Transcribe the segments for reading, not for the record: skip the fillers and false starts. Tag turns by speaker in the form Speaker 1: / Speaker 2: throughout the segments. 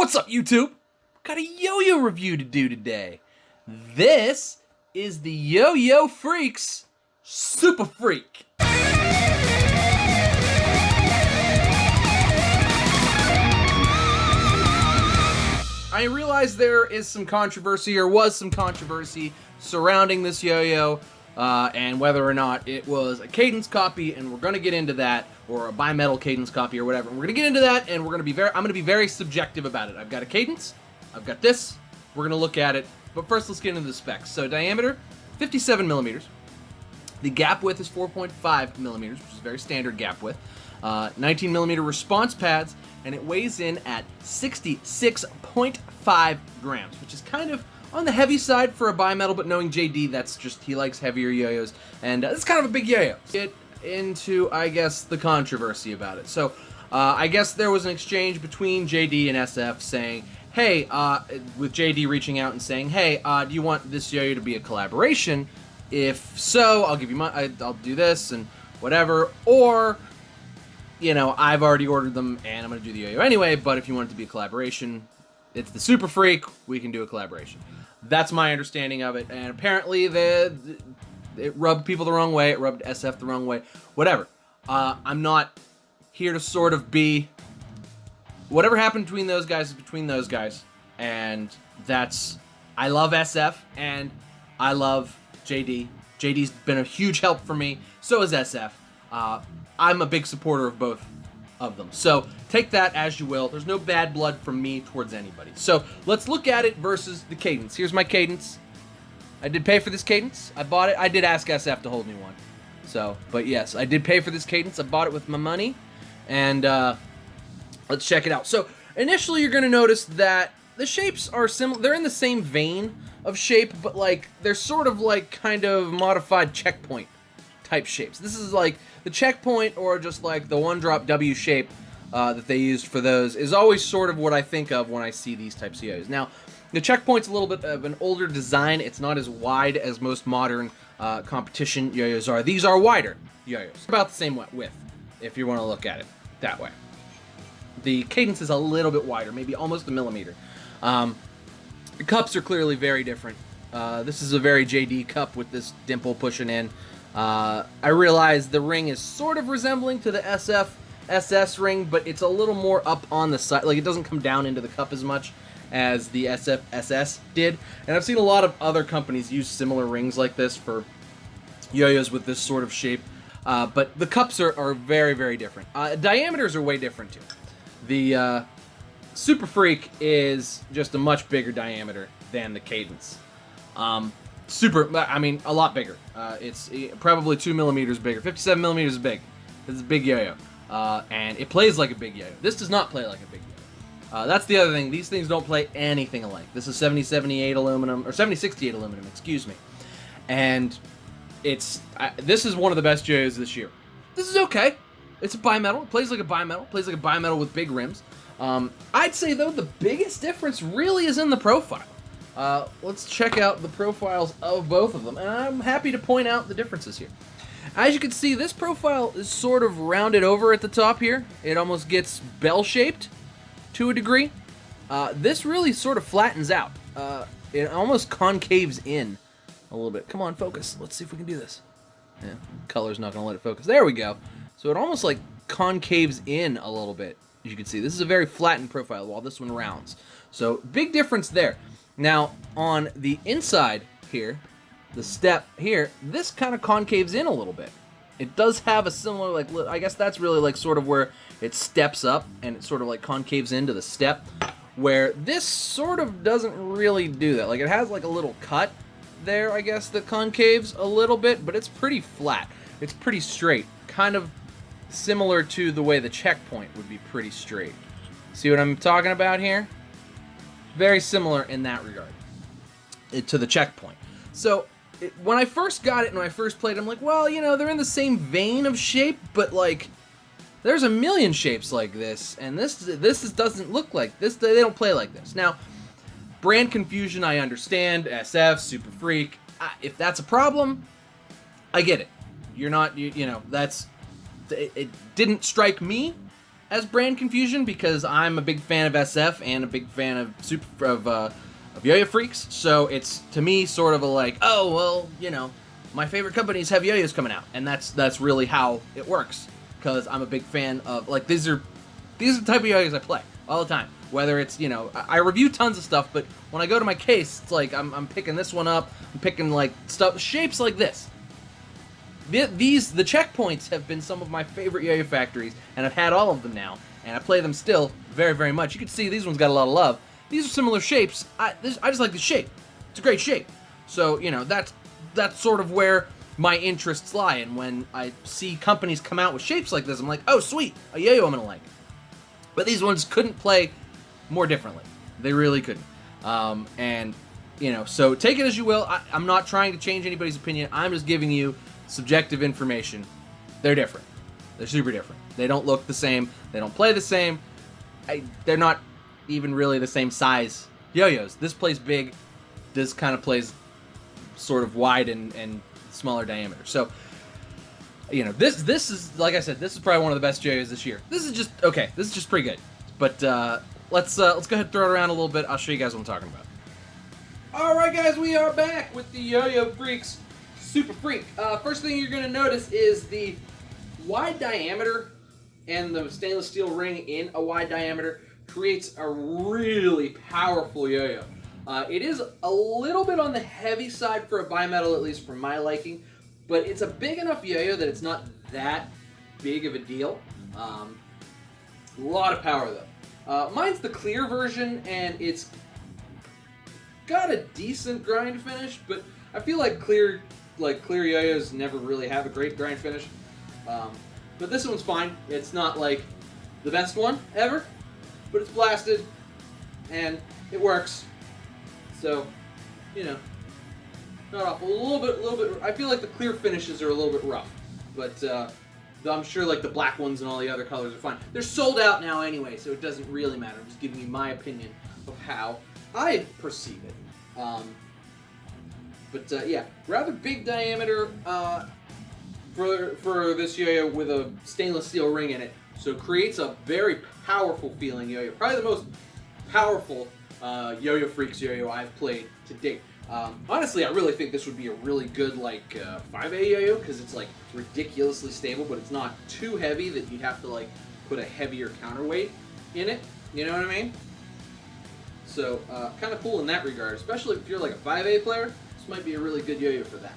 Speaker 1: What's up, YouTube? Got a yo-yo review to do today. This is the YoYoFreaks Super Freak. I realize there is some controversy, or was some controversy, surrounding this yo-yo, and whether or not it was a cadence copy, and we're going to get into that, or a bimetal cadence copy, or whatever. We're going to get into that, and I'm going to be very subjective about it. I've got a cadence, I've got this, we're going to look at it, but first let's get into the specs. So diameter, 57 millimeters. The gap width is 4.5 millimeters, which is a very standard gap width. 19 millimeter response pads, and it weighs in at 66.5 grams, which is kind of on the heavy side for a bimetal, but knowing JD, that's just, he likes heavier yo-yos, and it's kind of a big yo-yo. Get into, I guess, the controversy about it. So, I guess there was an exchange between JD and SF saying, hey, with JD reaching out and saying, hey, do you want this yo-yo to be a collaboration? If so, I'll give you I'll do this and whatever, or, you know, I've already ordered them and I'm going to do the yo-yo anyway, but if you want it to be a collaboration, it's the Super Freak, we can do a collaboration. That's my understanding of it, and apparently it rubbed people the wrong way, it rubbed SF the wrong way, whatever. I'm not here to sort of be, whatever happened between those guys is between those guys, and that's, I love SF, and I love JD. JD's been a huge help for me, so is SF. I'm a big supporter of both of them. So take that as you will. There's no bad blood from me towards anybody. So let's look at it versus the cadence. Here's my cadence. I did pay for this cadence. I bought it. I did ask SF to hold me one. So, but yes, I did pay for this cadence. I bought it with my money. And let's check it out. So initially you're going to notice that the shapes are similar. They're in the same vein of shape, but like they're sort of like kind of modified checkpoint type shapes. This is like the checkpoint, or just like the one drop W shape that they used for those, is always sort of what I think of when I see these types of yo-yos. Now, the checkpoint's a little bit of an older design. It's not as wide as most modern competition yo-yos are. These are wider yo-yos, about the same width, if you want to look at it that way. The cadence is a little bit wider, maybe almost a millimeter. The cups are clearly very different. This is a very JD cup with this dimple pushing in. I realize the ring is sort of resembling to the SF SS ring, but it's a little more up on the side. Like, it doesn't come down into the cup as much as the SF SS did. And I've seen a lot of other companies use similar rings like this for yo-yos with this sort of shape. But the cups are very, very different. Diameters are way different too. The Super Freak is just a much bigger diameter than the cadence. I mean, a lot bigger. It's probably 2 millimeters bigger. 57 millimeters is big. This is a big yo-yo. And it plays like a big yo-yo. This does not play like a big yo-yo. That's the other thing. These things don't play anything alike. This is 7078 aluminum, or 7068 aluminum, excuse me. And this is one of the best yo-yos this year. This is okay. It's a bimetal. It plays like a bimetal. It plays like a bimetal with big rims. I'd say, though, the biggest difference really is in the profile. Let's check out the profiles of both of them, and I'm happy to point out the differences here. As you can see, this profile is sort of rounded over at the top here. It almost gets bell-shaped to a degree. This really sort of flattens out. It almost concaves in a little bit. Come on, focus. Let's see if we can do this. Yeah, color's not going to let it focus. There we go. So it almost like concaves in a little bit. As you can see, this is a very flattened profile, while this one rounds. So big difference there. Now, on the inside here, the step here, this kind of concaves in a little bit. It does have a similar, like, I guess that's really like sort of where it steps up, and it sort of like concaves into the step, where this sort of doesn't really do that. Like, it has like a little cut there, I guess, that concaves a little bit, but it's pretty flat. It's pretty straight. Kind of similar to the way the checkpoint would be pretty straight. See what I'm talking about here? Very similar in that regard to the checkpoint. So when I first got it and when I first played it, I'm like, well, you know, they're in the same vein of shape, but like there's a million shapes like this, and this doesn't look like this. They don't play like this. Now, brand confusion, I understand. SF, Super Freak. If that's a problem, I get it. You're not, you know, that's, it didn't strike me as brand confusion because I'm a big fan of SF and a big fan of YoYoFreaks. So it's, to me, sort of a like, oh, well, you know, my favorite companies have yo-yos coming out. And that's really how it works. Because I'm a big fan of, like, these are the type of yo-yos I play all the time. Whether it's, you know, I review tons of stuff, but when I go to my case, it's like I'm picking this one up. I'm picking, like, shapes like this. The checkpoints have been some of my favorite yo-yo factories, and I've had all of them now, and I play them still very, very much. You can see these ones got a lot of love. These are similar shapes. I just like the shape. It's a great shape. So, you know, that's sort of where my interests lie, and when I see companies come out with shapes like this, I'm like, oh, sweet, a yo-yo I'm gonna like. But these ones couldn't play more differently. They really couldn't. And, you know, so take it as you will. I'm not trying to change anybody's opinion. I'm just giving you subjective information. They're different. They're super different. They don't look the same. They don't play the same. They're not even really the same size yo-yos. This plays big. This kind of plays sort of wide and smaller diameter. So, you know, this is, like I said, this is probably one of the best yo-yos this year. This is just okay. This is just pretty good. But let's go ahead and throw it around a little bit. I'll show you guys what I'm talking about. All right, guys, we are back with the YoYoFreaks Super Freak. First thing you're going to notice is the wide diameter and the stainless steel ring in a wide diameter creates a really powerful yo-yo. It is a little bit on the heavy side for a bimetal, at least for my liking, but it's a big enough yo-yo that it's not that big of a deal. A lot of power, though. Mine's the clear version, and it's got a decent grind finish, but I feel like clear yo-yos never really have a great grind finish. But this one's fine. It's not like the best one ever, but it's blasted and it works. So, you know, not awful. A little bit. I feel like the clear finishes are a little bit rough, but I'm sure like the black ones and all the other colors are fine. They're sold out now anyway, so it doesn't really matter. I'm just giving you my opinion of how I perceive it. Yeah, rather big diameter for this yo-yo with a stainless steel ring in it, so it creates a very powerful feeling yo-yo. Probably the most powerful YoYoFreaks yo-yo I've played to date. Honestly, I really think this would be a really good like 5A yo-yo because it's like ridiculously stable, but it's not too heavy that you'd have to like put a heavier counterweight in it. You know what I mean? So kind of cool in that regard, especially if you're like a 5A player. This might be a really good yo-yo for that.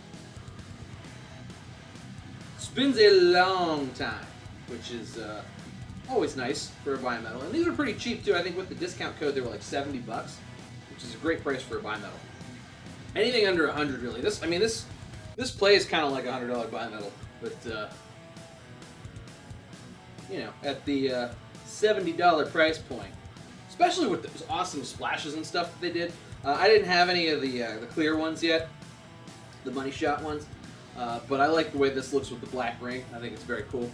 Speaker 1: Spins a long time, which is always nice for a bimetal. And these are pretty cheap too. I think with the discount code they were like $70, which is a great price for a bimetal. Anything under 100 really. This plays kind of like a $100 bimetal, but you know, at the $70 price point, especially with those awesome splashes and stuff that they did. I didn't have any of the clear ones yet, the money shot ones, but I like the way this looks with the black ring. I think it's very cool.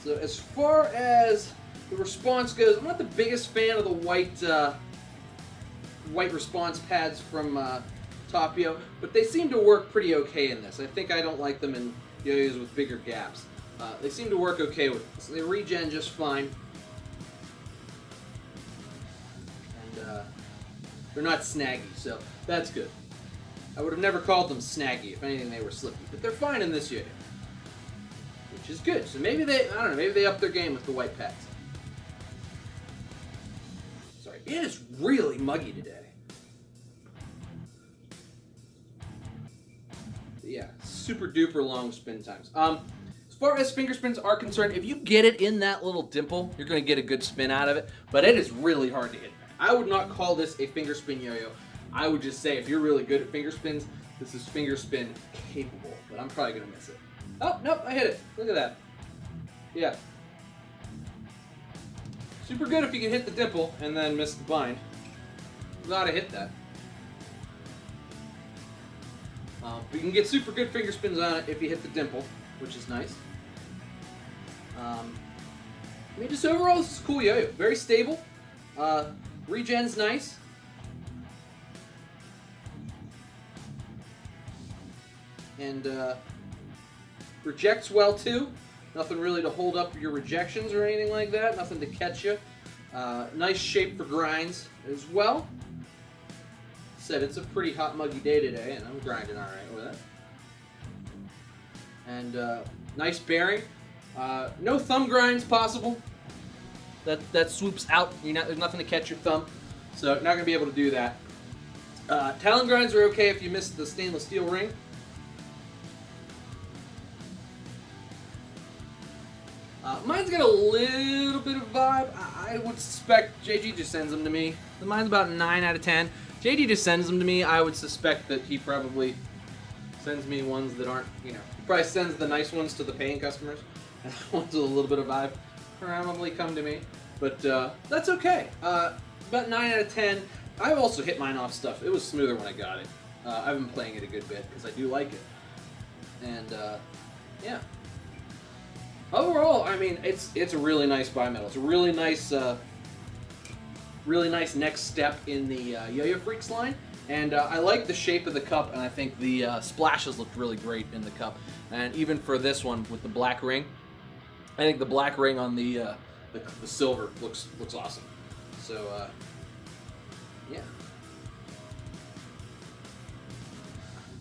Speaker 1: So as far as the response goes, I'm not the biggest fan of the white response pads from Top Yo, but they seem to work pretty okay in this. I think I don't like them in yo-yos with bigger gaps. They seem to work okay with this. They regen just fine. And they're not snaggy, so that's good. I would have never called them snaggy. If anything, they were slippy. But they're fine in this yo-yo, which is good. So maybe they, I don't know, maybe they upped their game with the white pads. Sorry, it is really muggy today. But yeah, super duper long spin times. As far as finger spins are concerned, if you get it in that little dimple, you're going to get a good spin out of it. But it is really hard to hit back. I would not call this a finger spin yo-yo. I would just say if you're really good at finger spins, this is finger spin capable. But I'm probably going to miss it. Oh, nope, I hit it. Look at that. Yeah. Super good if you can hit the dimple and then miss the bind. You gotta hit that. But you can get super good finger spins on it if you hit the dimple, which is nice. I mean, just overall, this is a cool yo-yo. Very stable. Regen's nice. And rejects well too. Nothing really to hold up your rejections or anything like that. Nothing to catch you. Nice shape for grinds as well. Said it's a pretty hot, muggy day today, and I'm grinding all right with it. And nice bearing. No thumb grinds possible. That swoops out. There's nothing to catch your thumb, so not gonna be able to do that. Talon grinds are okay if you missed the stainless steel ring. Mine's got a little bit of vibe. I would suspect JG just sends them to me. Mine's about 9 out of 10. JD just sends them to me. I would suspect that he probably sends me ones that aren't, he probably sends the nice ones to the paying customers, and the ones with a little bit of vibe probably come to me. But that's okay. About 9 out of 10. I've also hit mine off stuff. It was smoother when I got it. I've been playing it a good bit because I do like it. And yeah. Overall, I mean, it's a really nice bimetal. It's a really nice next step in the YoYoFreaks line. And I like the shape of the cup, and I think the splashes looked really great in the cup. And even for this one with the black ring, I think the black ring on the silver looks awesome. So yeah.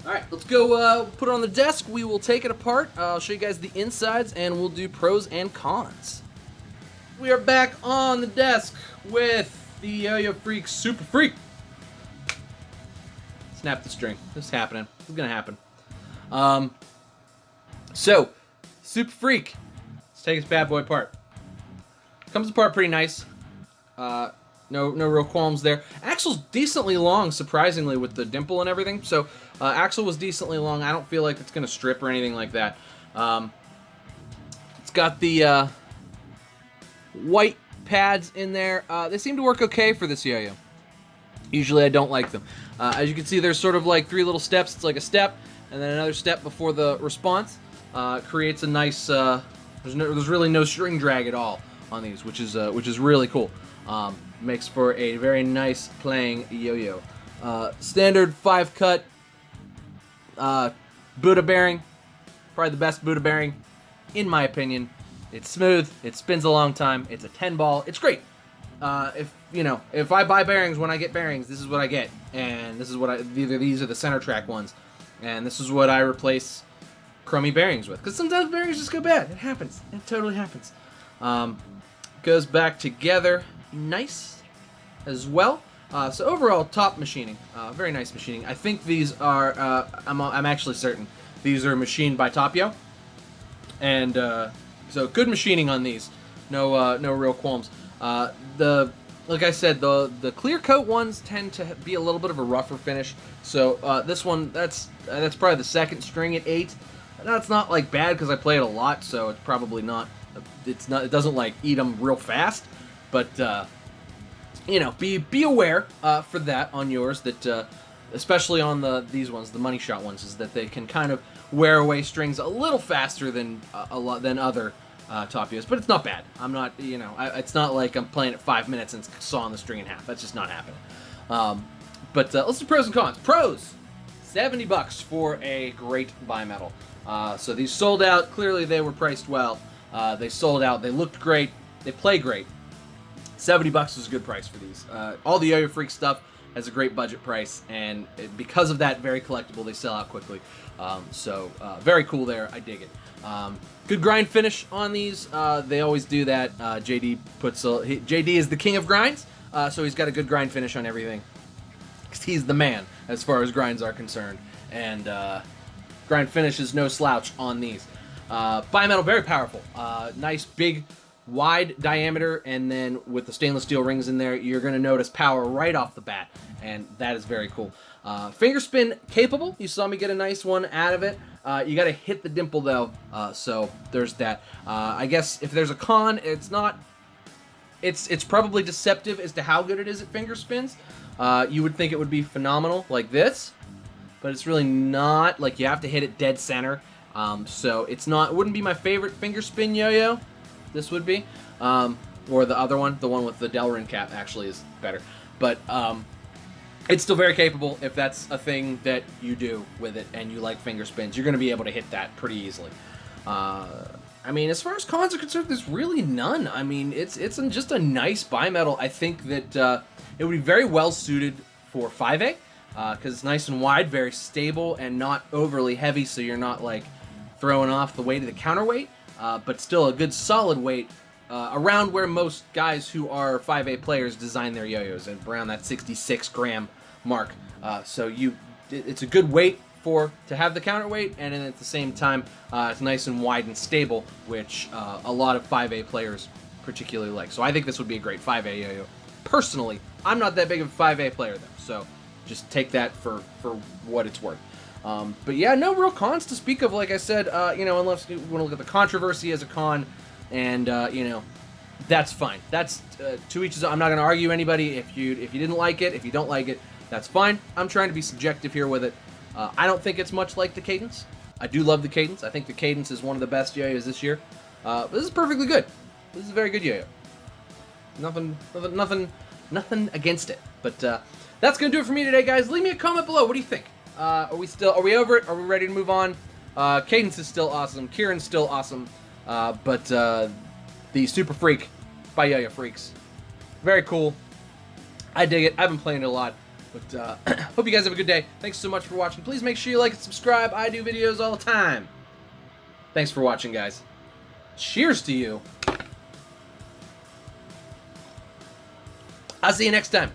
Speaker 1: All right, let's go put it on the desk. We will take it apart. I'll show you guys the insides, and we'll do pros and cons. We are back on the desk with the YoYoFreaks Super Freak. Snap the string. This is happening. This is gonna happen. So, Super Freak. Let's take this bad boy apart. Comes apart pretty nice. No real qualms there. Axle's decently long, surprisingly, with the dimple and everything. So, axle was decently long. I don't feel like it's gonna strip or anything like that. It's got the white pads in there. They seem to work okay for this yo-yo. Usually I don't like them. As you can see, there's sort of like 3 little steps. It's like a step and then another step before the response. Creates a nice. There's really no string drag at all on these, which is really cool. Makes for a very nice playing yo-yo. Standard 5-cut Buddha bearing. Probably the best Buddha bearing, in my opinion. It's smooth. It spins a long time. It's a 10-ball. It's great. If I buy bearings when I get bearings, this is what I get, and this is what either these are the center track ones, and this is what I replace crummy bearings with. Because sometimes bearings just go bad. It happens. It totally happens. Goes back together nice as well. So overall, top machining. Very nice machining. I think these are. I'm actually certain these are machined by Top Yo, and so good machining on these. No real qualms. Like I said, the clear coat ones tend to be a little bit of a rougher finish. So this one, that's probably the second string at 8. That's not like bad because I play it a lot, so it's probably not. It doesn't like eat them real fast, but be aware for that on yours that especially on these ones, the money shot ones, is that they can kind of wear away strings a little faster than other Top Yo's, but it's not bad. I'm not, it's not like I'm playing it 5 minutes and sawing the string in half. That's just not happening. But let's do pros and cons. Pros, $70 for a great bimetal. So these sold out. Clearly they were priced well. They sold out. They looked great. They play great. $70 is a good price for these. All the YoYoFreaks stuff has a great budget price, and because of that, very collectible. They sell out quickly. So very cool there. I dig it. Good grind finish on these. They always do that. JD is the king of grinds, so he's got a good grind finish on everything. He's the man as far as grinds are concerned, and grind finish is no slouch on these. Bimetal, very powerful. Nice big wide diameter, and then with the stainless steel rings in there, you're going to notice power right off the bat, and that is very cool. Fingerspin capable. You saw me get a nice one out of it. You got to hit the dimple though, so there's that. I guess if there's a con, it's probably deceptive as to how good it is at finger spins. You would think it would be phenomenal like this, but it's really not. Like, you have to hit it dead center. So it wouldn't be my favorite finger spin yo-yo. This would be, or the other one, the one with the Delrin cap, actually is better. But it's still very capable. If that's a thing that you do with it and you like finger spins, you're going to be able to hit that pretty easily. I mean, as far as cons are concerned, there's really none. I mean, it's just a nice bimetal. I think that it would be very well suited for 5A because it's nice and wide, very stable, and not overly heavy, so you're not like throwing off the weight of the counterweight, but still a good solid weight around where most guys who are 5A players design their yo-yos, at around that 66 gram mark. So it's a good weight to have the counterweight, and then at the same time, it's nice and wide and stable, which a lot of 5A players particularly like. So I think this would be a great 5A yo-yo. Personally, I'm not that big of a 5A player though, so just take that for what it's worth. But yeah, no real cons to speak of. Like I said, you know, unless you want to look at the controversy as a con, and you know, that's fine. That's to each his own. I'm not going to argue anybody. If you didn't like it, if you don't like it, that's fine. I'm trying to be subjective here with it. I don't think it's much like the Cadence. I do love the Cadence. I think the Cadence is one of the best yo-yos this year. But this is perfectly good. This is a very good yo-yo. Nothing against it. But that's gonna do it for me today, guys. Leave me a comment below. What do you think? Are we over it? Are we ready to move on? Cadence is still awesome. Kieran's still awesome. But the Super Freak by YoYoFreaks, very cool. I dig it. I've been playing it a lot. But hope you guys have a good day. Thanks so much for watching. Please make sure you like and subscribe. I do videos all the time. Thanks for watching, guys. Cheers to you. I'll see you next time.